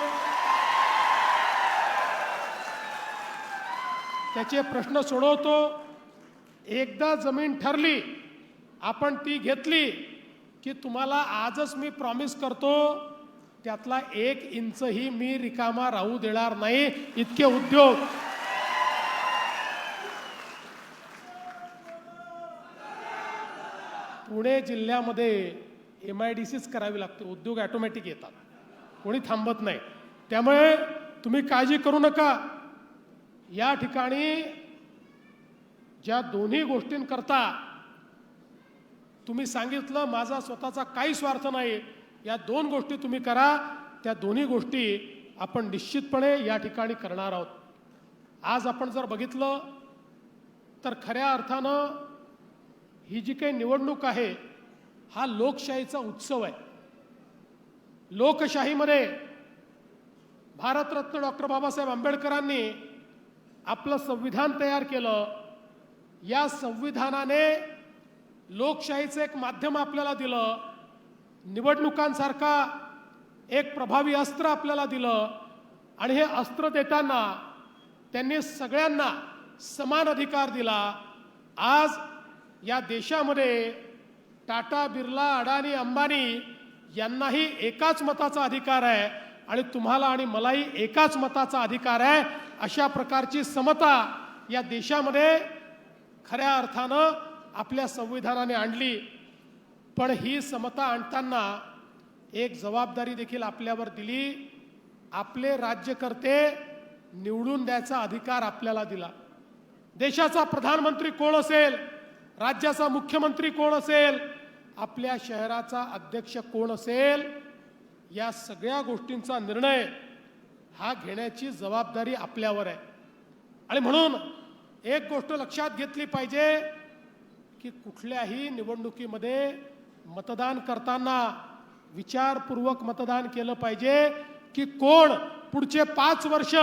त्याचे प्रश्न सोडवतो. एकदा जमीन ठरली, आपण ती घेतली की तुम्हाला आजच मी प्रॉमिस करतो, त्यातला 1 इंचही मी रिकामा राहू देणार नाही. इतके उद्योग पुणे जिल्ह्यामध्ये MIDCच करावी लागते. उद्योग ऑटोमॅटिक येतात, कोणी थांबत नाही. त्यामुळे तुम्ही काळजी करू नका. या ठिकाणी ज्या दोन्ही गोष्टींकरता तुम्ही सांगितलं, माझा स्वतःचा काही स्वार्थ नाही, या 2 गोष्टी तुम्ही करा. त्या दोन्ही गोष्टी आपण निश्चितपणे या ठिकाणी करणार आहोत. आज आपण जर बघितलं तर खऱ्या अर्थानं ही जी काही निवडणूक आहे हा लोकशाहीचा उत्सव आहे. लोकशाहीमध्ये भारतरत्न डॉक्टर बाबासाहेब आंबेडकरांनी आपलं संविधान तयार केलं. या संविधानाने लोकशाहीचं एक माध्यम आपल्याला दिलं, निवडणुकांसारखा एक प्रभावी अस्त्र आपल्याला दिलं. आणि हे अस्त्र देताना त्यांनी सगळ्यांना समान अधिकार दिला. आज या देशामध्ये टाटा, बिर्ला, अडाणी, अंबानी यांनाही एकाच मताचा अधिकार आहे आणि तुम्हाला आणि मलाही एकाच मताचा अधिकार आहे. अशा प्रकारची समता या देशामध्ये खऱ्या अर्थानं आपल्या संविधानाने आणली. पण ही समता आणताना एक जबाबदारी देखील आपल्यावर दिली. आपले राज्यकर्ते निवडून द्यायचा अधिकार आपल्याला दिला. देशाचा प्रधानमंत्री कोण असेल, राज्याचा मुख्यमंत्री कोण असेल, आपल्या शहराचा अध्यक्ष कोण असेल, या सगळ्या गोष्टींचा निर्णय हा घेण्याची जबाबदारी आपल्यावर आहे. आणि म्हणून एक गोष्ट लक्षात घेतली पाहिजे की कुठल्याही निवडणुकीमध्ये मतदान करताना विचारपूर्वक मतदान केलं पाहिजे की कोण पुढचे 5 वर्ष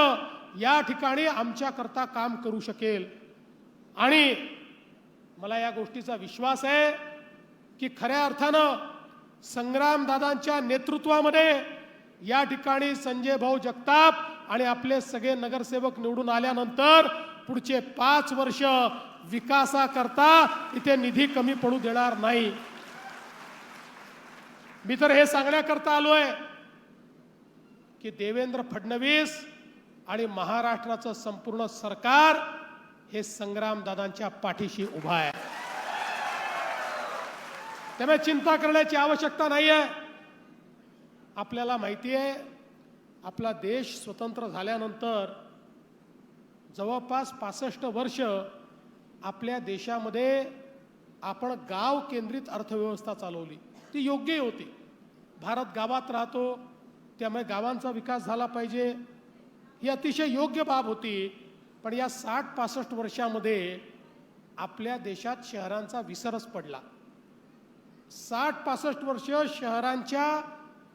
या ठिकाणी आमच्याकरता काम करू शकेल. आणि मला या गोष्टीचा विश्वास आहे की खऱ्या अर्थानं संग्रामदादांच्या नेतृत्वामध्ये या ठिकाणी संजय भाऊ जगताप आणि आपले सगळे नगरसेवक निवडून आल्यानंतर पुढचे 5 वर्ष विकासाकरता इथे निधी कमी पडू देणार नाही. मी तर हे सांगण्याकरता आलोय की देवेंद्र फडणवीस आणि महाराष्ट्राचं संपूर्ण सरकार हे संग्रामदादांच्या पाठीशी उभा आहे. त्यामुळे चिंता करण्याची आवश्यकता नाही आहे. आपल्याला माहिती आहे आपला देश स्वतंत्र झाल्यानंतर जवळपास 65 वर्ष आपल्या देशामध्ये आपण गाव केंद्रित अर्थव्यवस्था चालवली. ती योग्य होती. भारत गावात राहतो त्यामुळे गावांचा विकास झाला पाहिजे ही अतिशय योग्य बाब होती. पण या 60-65 वर्षामध्ये आपल्या देशात शहरांचा विसरच पडला. 60-65 वर्ष शहरांच्या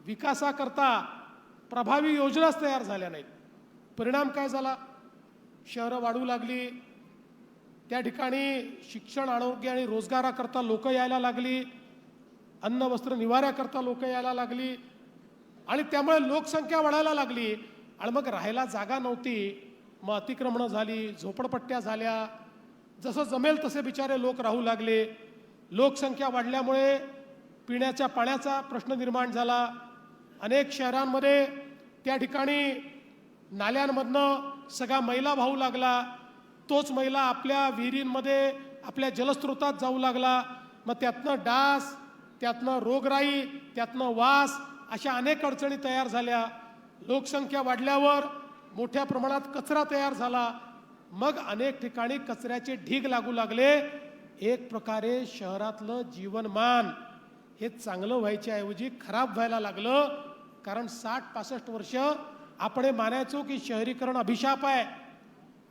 विकासाकरता प्रभावी योजनाच तयार झाल्या नाहीत. परिणाम काय झाला? शहरं वाढू लागली. त्या ठिकाणी शिक्षण, आरोग्य आणि रोजगाराकरता लोक यायला लागली. अन्न वस्त्र निवाऱ्याकरता लोक यायला लागली आणि त्यामुळे लोकसंख्या वाढायला लागली आणि मग राहायला जागा नव्हती. मग अतिक्रमणं झाली, झोपडपट्ट्या झाल्या. जसं जमेल तसे बिचारे लोक राहू लागले. लोकसंख्या वाढल्यामुळे पिण्याच्या पाण्याचा प्रश्न निर्माण झाला. अनेक शहरांमध्ये त्या ठिकाणी नाल्यांमधनं सगळा मैला वाहू लागला. तोच मैला आपल्या विहिरींमध्ये, आपल्या जलस्रोतात जाऊ लागला. मग त्यातनं डास, त्यातनं रोगराई, त्यातनं वास अशा अनेक अडचणी तयार झाल्या. लोकसंख्या वाढल्यावर मोठ्या प्रमाणात कचरा तयार झाला. मग अनेक ठिकाणी कचऱ्याचे ढीग लागू लागले. एक प्रकारे शहरातलं जीवनमान हे चांगलं व्हायच्या ऐवजी खराब व्हायला लागलं. कारण 60-65 वर्ष आपण मानायचो की शहरीकरण अभिशाप आहे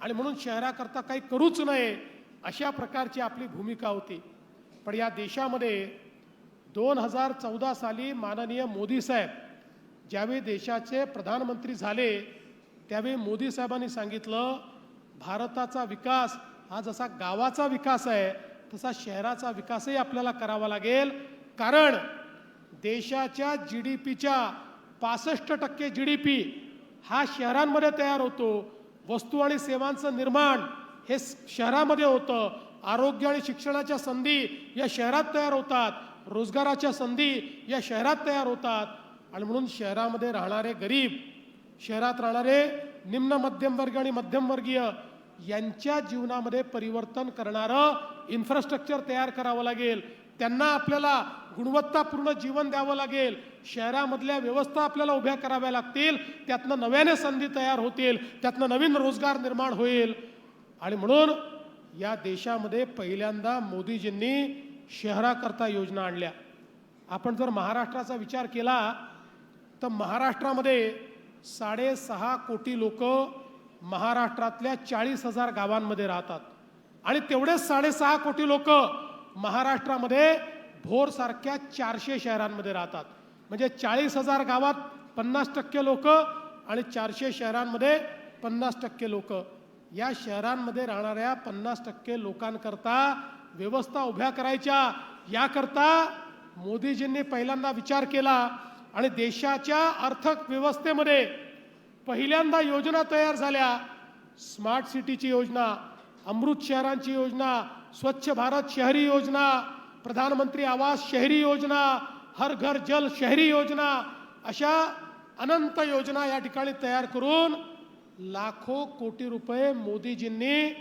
आणि म्हणून शहराकरता काही करूच नये अशा प्रकारची आपली भूमिका होती. पण या देशामध्ये 2014 साली माननीय मोदी साहेब ज्यावेळी देशाचे प्रधानमंत्री झाले त्यावेळी मोदी साहेबांनी सांगितलं भारताचा विकास हा जसा गावाचा विकास आहे तसा शहराचा विकासही आपल्याला करावा लागेल. कारण देशाच्या GDPच्या 65% GDP हा शहरांमध्ये तयार होतो. वस्तू आणि सेवांचं निर्माण हे शहरामध्ये होतं. आरोग्य आणि शिक्षणाच्या संधी या शहरात तयार होतात. रोजगाराच्या संधी या शहरात तयार होतात. आणि म्हणून शहरामध्ये राहणारे गरीब, शहरात राहणारे निम्न मध्यमवर्ग आणि मध्यमवर्गीय यांच्या जीवनामध्ये परिवर्तन करणारं इन्फ्रास्ट्रक्चर तयार करावं लागेल. त्यांना आपल्याला गुणवत्तापूर्ण जीवन द्यावं लागेल. शहरामधल्या व्यवस्था आपल्याला उभ्या कराव्या लागतील. त्यातनं नव्याने संधी तयार होतील. त्यातनं नवीन रोजगार निर्माण होईल. आणि म्हणून या देशामध्ये पहिल्यांदा मोदीजींनी शहराकरता योजना आणल्या. आपण जर महाराष्ट्राचा विचार केला तर महाराष्ट्रामध्ये 6.5 कोटी लोक महाराष्ट्रातल्या 40,000 गावांमध्ये राहतात आणि तेवढेच 6.5 कोटी लोक महाराष्ट्रामध्ये भोरसारख्या 400 शहरांमध्ये राहतात. म्हणजे 40,000 गावात 50% लोक आणि 400 शहरांमध्ये 50% लोक. या शहरांमध्ये राहणाऱ्या 50% लोकांकरता व्यवस्था उभ्या करायच्या याकरता मोदीजींनी पहिल्यांदा विचार केला आणि देशाच्या अर्थव्यवस्थेमध्ये पहिल्यांदा योजना तयार झाल्या. स्मार्ट सिटीची योजना, अमृत शहरांची योजना, स्वच्छ भारत शहरी योजना, प्रधानमंत्री आवास शहरी योजना, हर घर जल शहरी योजना, अशा अनंत योजना या ठिकाणी तयार करून लाखो कोटी रुपये मोदीजींनी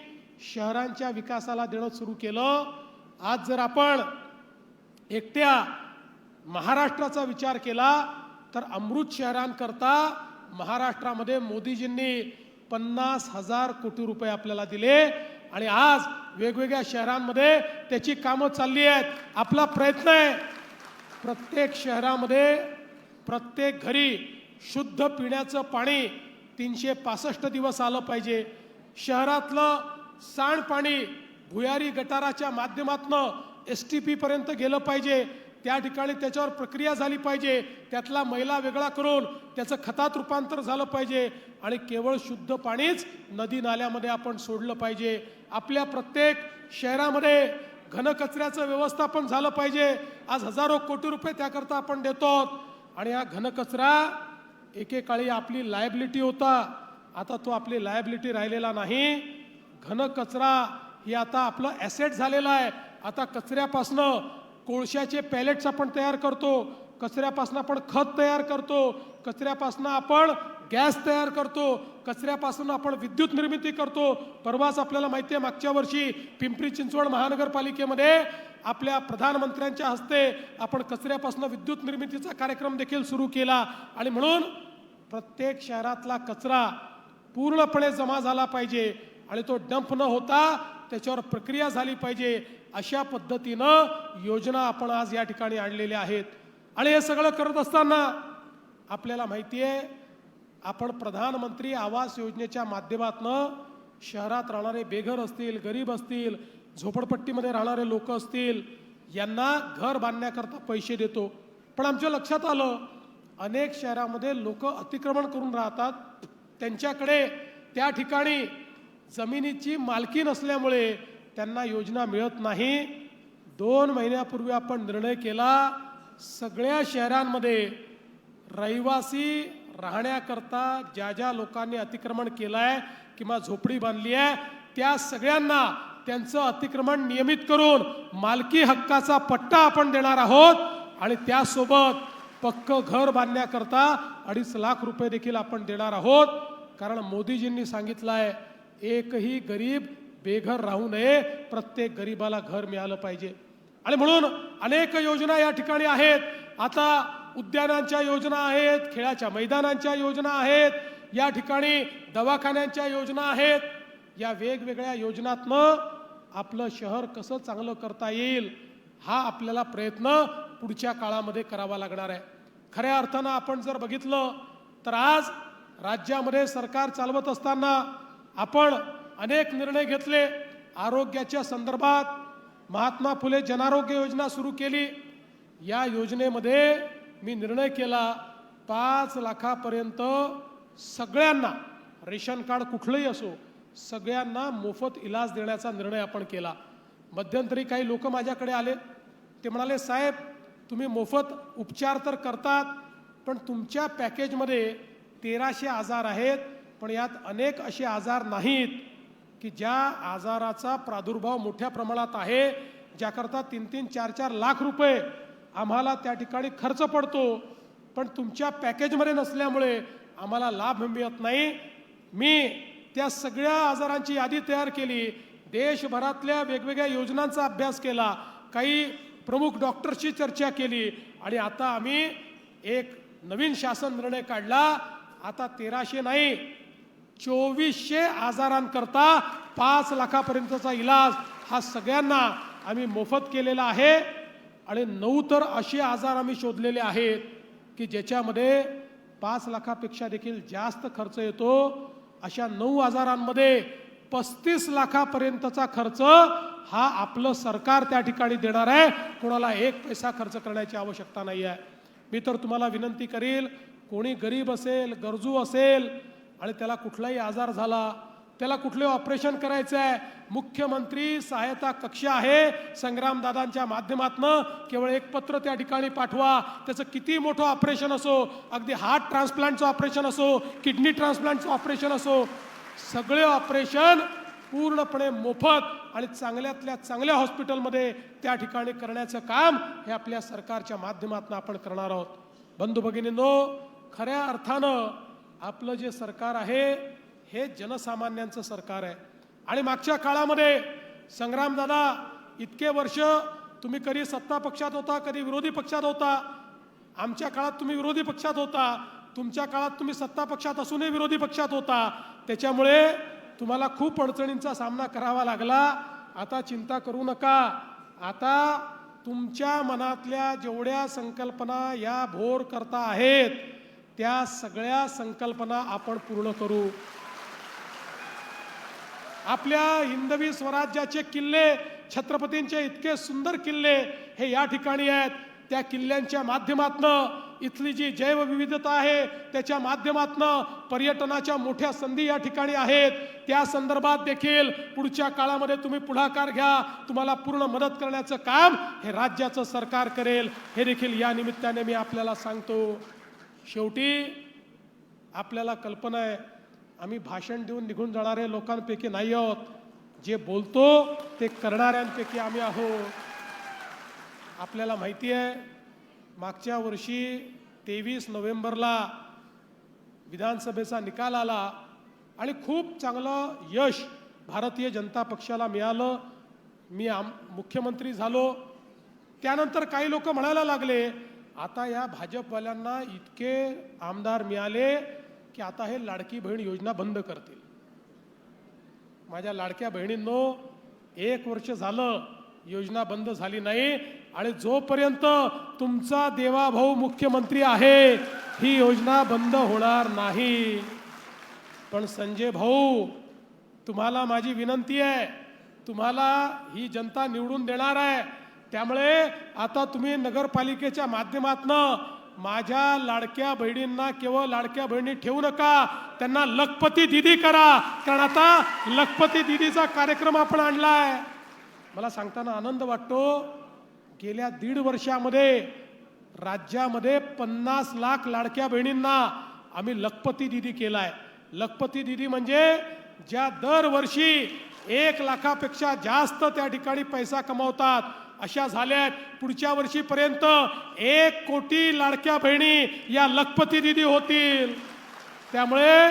शहरांच्या विकासाला देणं सुरू केलं. आज जर आपण एकट्या महाराष्ट्राचा विचार केला तर अमृत शहरांकरता महाराष्ट्रामध्ये मोदीजींनी 50,000 कोटी रुपये आपल्याला दिले आणि आज वेगवेगळ्या शहरांमध्ये त्याची कामं चालली आहेत. आपला प्रयत्न आहे प्रत्येक शहरामध्ये प्रत्येक घरी शुद्ध पिण्याचं पाणी 365 दिवस आलं पाहिजे. शहरातलं सांडपाणी भुयारी गटाराच्या माध्यमातून STP पर्यंत गेलं पाहिजे. त्या ठिकाणी त्याच्यावर प्रक्रिया झाली पाहिजे. त्यातला मैला वेगळा करून त्याचं खतात रूपांतर झालं पाहिजे आणि केवळ शुद्ध पाणीच नदी नाल्यामध्ये आपण सोडलं पाहिजे. आपल्या प्रत्येक शहरामध्ये घनकचऱ्याचं व्यवस्थापन झालं पाहिजे. आज हजारो कोटी रुपये त्याकरता आपण देतो आणि हा घनकचरा एकेकाळी आपली लायबिलिटी होता, आता तो आपली लायबिलिटी राहिलेला नाही. घनकचरा ही आता आपलं ॲसेट झालेला आहे. आता कचऱ्यापासनं कोळशाचे पॅलेट्स आपण तयार करतो, कचऱ्यापासून आपण खत तयार करतो, कचऱ्यापासून आपण गॅस तयार करतो, कचऱ्यापासून आपण विद्युत निर्मिती करतो. परवाच आपल्याला माहिती आहे, मागच्या वर्षी पिंपरी चिंचवड महानगरपालिकेमध्ये आपल्या प्रधानमंत्र्यांच्या हस्ते आपण कचऱ्यापासून विद्युत निर्मितीचा कार्यक्रम देखील सुरू केला. आणि म्हणून प्रत्येक शहरातला कचरा पूर्णपणे जमा झाला पाहिजे आणि तो डंप न होता त्याच्यावर प्रक्रिया झाली पाहिजे. अशा पद्धतीनं योजना आपण आज या ठिकाणी आणलेल्या आहेत. आणि हे सगळं करत असताना आपल्याला माहिती आहे, आपण प्रधानमंत्री आवास योजनेच्या माध्यमातून शहरात राहणारे बेघर असतील, गरीब असतील, झोपडपट्टीमध्ये राहणारे लोक असतील, यांना घर बांधण्याकरता पैसे देतो. पण आमच्या लक्षात आलं, अनेक शहरामध्ये लोक अतिक्रमण करून राहतात, त्यांच्याकडे त्या ठिकाणी जमिनीची मालकी नसल्यामुळे त्यांना योजना मिळत नाही. 2 महिन्यापूर्वी आपण निर्णय केला, सगळ्या शहरांमध्ये रहिवासी राहण्याकरता ज्या ज्या लोकांनी अतिक्रमण केलं आहे किंवा झोपडी बांधली आहे त्या सगळ्यांना त्यांचं अतिक्रमण नियमित करून मालकी हक्काचा पट्टा आपण देणार आहोत. आणि त्यासोबत पक्क घर बांधण्याकरता 2.5 लाख रुपये देखील आपण देणार आहोत. कारण मोदीजींनी सांगितलं आहे, एकही गरीब बेघर राहू नये, प्रत्येक गरीबाला घर मिळालं पाहिजे. आणि म्हणून अनेक योजना या ठिकाणी आहेत. आता उद्यानांच्या योजना आहेत, खेळाच्या मैदानांच्या योजना आहेत, या ठिकाणी दवाखान्यांच्या योजना आहेत. या वेगवेगळ्या योजनातनं आपलं शहर कसं चांगलं करता येईल हा आपल्याला प्रयत्न पुढच्या काळामध्ये करावा लागणार आहे. खऱ्या अर्थानं आपण जर बघितलं तर आज राज्यामध्ये सरकार चालवत असताना आपण अनेक निर्णय घेतले. आरोग्याच्या संदर्भात महात्मा फुले जनआरोग्य योजना सुरू केली. या योजनेमध्ये मी निर्णय केला, 5 लाखापर्यंत सगळ्यांना, रेशन कार्ड कुठलंही असो, सगळ्यांना मोफत इलाज देण्याचा निर्णय आपण केला. मध्यंतरी काही लोक माझ्याकडे आले, ते म्हणाले, साहेब तुम्ही मोफत उपचार तर करतात, पण तुमच्या पॅकेजमध्ये 1300 आजार आहेत, पण यात अनेक असे आजार नाहीत की ज्या आजाराचा प्रादुर्भाव मोठ्या प्रमाणात आहे, ज्याकरता 3-3, 4-4 लाख रुपये आम्हाला त्या ठिकाणी खर्च पडतो, पण तुमच्या पॅकेजमध्ये नसल्यामुळे आम्हाला लाभ मिळत नाही. मी त्या सगळ्या आजारांची यादी तयार केली, देशभरातल्या वेगवेगळ्या योजनांचा अभ्यास केला, काही प्रमुख डॉक्टर्सची चर्चा केली आणि आता आम्ही एक नवीन शासन निर्णय काढला. आता 1300 नाही, 2400 आजारांकरता 5 लाखापर्यंतचा इलाज हा सगळ्यांना आम्ही मोफत केलेला आहे. आणि 9 तर असे आजार आम्ही शोधलेले आहेत की ज्याच्यामध्ये 5 लाखापेक्षा देखील जास्त खर्च येतो. अशा 9 आजारांमध्ये 35 लाखापर्यंतचा खर्च हा आपलं सरकार त्या ठिकाणी देणार आहे. कोणाला 1 पैसा खर्च करण्याची आवश्यकता नाही आहे. मी तर तुम्हाला विनंती करील, कोणी गरीब असेल, गरजू असेल आणि त्याला कुठलाही आजार झाला, त्याला कुठले ऑपरेशन करायचं आहे, मुख्यमंत्री सहायता कक्ष आहे, संग्रामदादांच्या माध्यमातून केवळ एक पत्र त्या ठिकाणी पाठवा. त्याचं किती मोठं ऑपरेशन असो, अगदी हार्ट ट्रान्सप्लांटचं ऑपरेशन असो, किडनी ट्रान्सप्लांटचं ऑपरेशन असो, सगळे ऑपरेशन पूर्णपणे मोफत आणि चांगल्यातल्या चांगल्या हॉस्पिटलमध्ये त्या ठिकाणी करण्याचं काम हे आपल्या सरकारच्या माध्यमातून आपण करणार आहोत. बंधू भगिनींनो, खऱ्या अर्थानं आपलं जे सरकार आहे हे जनसामान्यांचं सरकार आहे. आणि मागच्या काळामध्ये संग्रामदादा, इतके वर्ष तुम्ही कधी सत्ता पक्षात होता, कधी विरोधी पक्षात होता. आमच्या काळात तुम्ही विरोधी पक्षात होता, तुमच्या काळात तुम्ही सत्ता पक्षात असूनही विरोधी पक्षात होता. त्याच्यामुळे तुम्हाला खूप अडचणींचा सामना करावा लागला. आता चिंता करू नका, आता तुमच्या मनातल्या जेवढ्या संकल्पना या भोर करता आहेत त्या सगळ्या संकल्पना आपण पूर्ण करू. आपल्या हिंदवी स्वराज्याचे किल्ले, छत्रपतींचे इतके सुंदर किल्ले हे या ठिकाणी आहेत. त्या किल्ल्यांच्या माध्यमातून इथली जी जैवविविधता आहे त्याच्या माध्यमातून पर्यटनाच्या मोठ्या संधी या ठिकाणी आहेत, त्या संदर्भात देखील पुढच्या काळामध्ये तुम्ही पुढाकार घ्या. तुम्हाला पूर्ण मदत करण्याचं काम हे राज्याचं सरकार करेल, हे देखील या निमित्ताने मी आपल्याला सांगतो. शेवटी आपल्याला कल्पना आहे, आम्ही भाषण देऊन निघून जाणारे लोकांपैकी नाही आहोत. जे बोलतो ते करणाऱ्यांपैकी आम्ही आहोत. आपल्याला माहिती आहे, मागच्या वर्षी 23 नोव्हेंबरला विधानसभेचा निकाल आला आणि खूप चांगलं यश भारतीय जनता पक्षाला मिळालं. मी मुख्यमंत्री झालो. त्यानंतर काही लोक म्हणायला लागले, आता या भाजपवाल्यांना इतके आमदार मिळाले की आता हे लाडकी बहीण योजना बंद करतील. माझ्या लाडक्या बहिणींनो, 1 वर्ष झालं योजना बंद झाली नाही आणि जोपर्यंत तुमचा देवाभाऊ मुख्यमंत्री आहे ही योजना बंद होणार नाही. पण संजय भाऊ, तुम्हाला माझी विनंती आहे, तुम्हाला ही जनता निवडून देणार आहे, त्यामुळे आता तुम्ही नगरपालिकेच्या माध्यमातून माझ्या लाडक्या बहिणींना केवळ लाडक्या बहिणी ठेवू नका, त्यांना लखपती दीदी करा. कारण आता लखपती दीदीचा कार्यक्रम आपण आणलाय. मला सांगताना आनंद वाटतो, गेल्या 1.5 वर्षामध्ये राज्यामध्ये 50 लाख लाडक्या बहिणींना आम्ही लखपती दीदी केलाय. लखपती दीदी म्हणजे ज्या दरवर्षी 1 लाखापेक्षा जास्त त्या ठिकाणी पैसा कमावतात अशा झाल्यात. पुढच्या वर्षीपर्यंत 1 कोटी लाडक्या बहिणी या लखपती दीदी होतील. त्यामुळे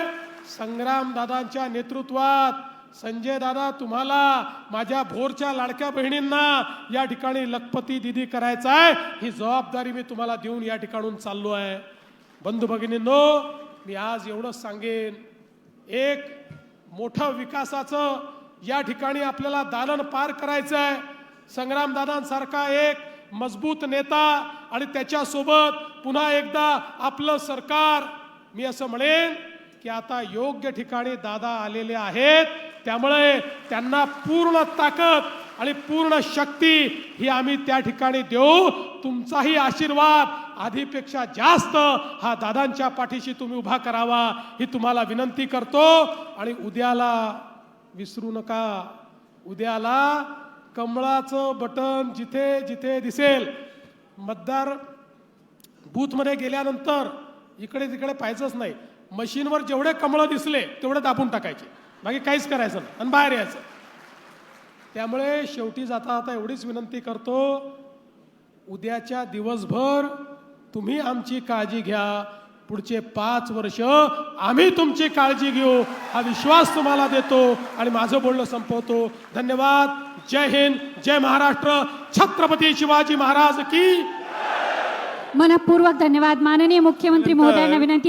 संग्राम दादांच्या नेतृत्वात संजय दादा, तुम्हाला माझ्या भोरच्या लाडक्या बहिणींना या ठिकाणी लखपती दीदी करायचं आहे, ही जबाबदारी मी तुम्हाला देऊन या ठिकाणून चाललो आहे. बंधू भगिनींनो, मी आज एवढंच सांगेन, एक मोठं विकासाचं या ठिकाणी आपल्याला दालन पार करायचं आहे. संग्रामदादांसारखा एक मजबूत नेता आणि त्याच्यासोबत पुन्हा एकदा आपलं सरकार, मी असं म्हणेन की आता योग्य ठिकाणी दादा आलेले आहेत. त्यामुळे त्यांना पूर्ण ताकद आणि पूर्ण शक्ती ही आम्ही त्या ठिकाणी देऊ. तुमचाही आशीर्वाद आधीपेक्षा जास्त हा दादांच्या पाठीशी तुम्ही उभा करावा ही तुम्हाला विनंती करतो. आणि उद्याला विसरू नका, उद्याला कमळाचं बटन जिथे जिथे दिसेल, मतदार बूथमध्ये गेल्यानंतर इकडे तिकडे पाहायचंच नाही, मशीनवर जेवढे कमळं दिसले तेवढे दाबून टाकायचे, बाकी काहीच करायचं नाही आणि बाहेर यायचं. त्यामुळे शेवटी जाता आता एवढीच विनंती करतो, उद्याच्या दिवसभर तुम्ही आमची काळजी घ्या, पुढचे 5 वर्ष आम्ही तुमची काळजी घेऊ हा विश्वास तुम्हाला देतो आणि माझं बोलणं संपवतो. धन्यवाद. जय हिंद, जय महाराष्ट्र, छत्रपती शिवाजी महाराज की. मनपूर्वक धन्यवाद. माननीय मुख्यमंत्री महोदयांना विनंती आहे.